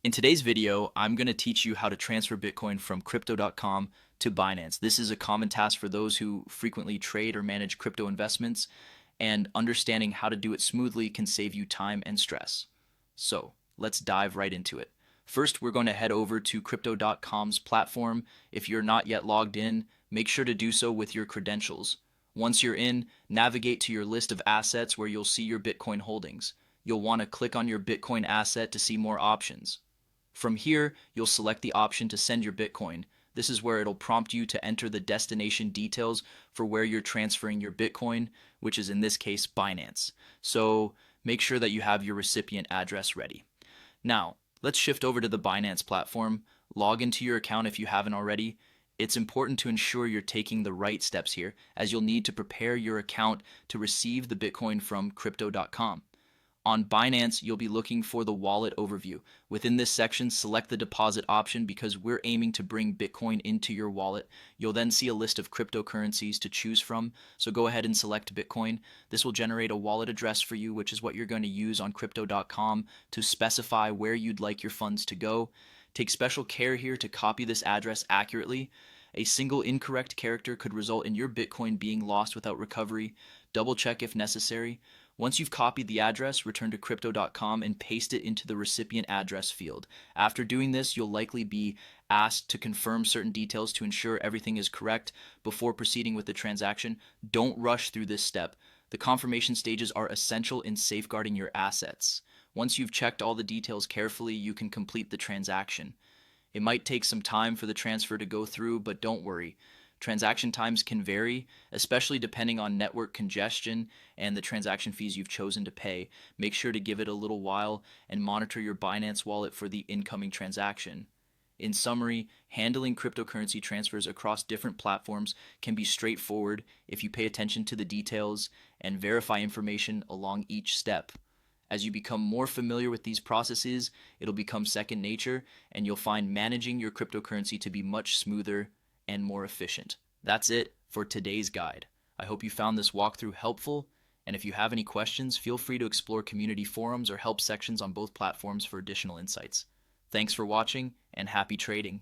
In today's video, I'm going to teach you how to transfer Bitcoin from crypto.com to Binance. This is a common task for those who frequently trade or manage crypto investments, and understanding how to do it smoothly can save you time and stress. So, let's dive right into it. First, we're going to head over to crypto.com's platform. If you're not yet logged in, make sure to do so with your credentials. Once you're in, navigate to your list of assets where you'll see your Bitcoin holdings. You'll want to click on your Bitcoin asset to see more options. From here, you'll select the option to send your Bitcoin. This is where it'll prompt you to enter the destination details for where you're transferring your Bitcoin, which is in this case Binance. So make sure that you have your recipient address ready. Now, let's shift over to the Binance platform. Log into your account if you haven't already. It's important to ensure you're taking the right steps here, as you'll need to prepare your account to receive the Bitcoin from crypto.com. On Binance, you'll be looking for the wallet overview. Within this section, select the deposit option because we're aiming to bring Bitcoin into your wallet. You'll then see a list of cryptocurrencies to choose from, so go ahead and select Bitcoin. This will generate a wallet address for you, which is what you're going to use on crypto.com to specify where you'd like your funds to go. Take special care here to copy this address accurately. A single incorrect character could result in your Bitcoin being lost without recovery. Double check if necessary. Once you've copied the address, return to crypto.com and paste it into the recipient address field. After doing this, you'll likely be asked to confirm certain details to ensure everything is correct before proceeding with the transaction. Don't rush through this step. The confirmation stages are essential in safeguarding your assets. Once you've checked all the details carefully, you can complete the transaction. It might take some time for the transfer to go through, but don't worry. Transaction times can vary, especially depending on network congestion and the transaction fees you've chosen to pay. Make sure to give it a little while and monitor your Binance wallet for the incoming transaction. In summary, handling cryptocurrency transfers across different platforms can be straightforward if you pay attention to the details and verify information along each step. As you become more familiar with these processes, it'll become second nature, and you'll find managing your cryptocurrency to be much smoother and more efficient. That's it for today's guide. I hope you found this walkthrough helpful, and if you have any questions, feel free to explore community forums or help sections on both platforms for additional insights. Thanks for watching, and happy trading.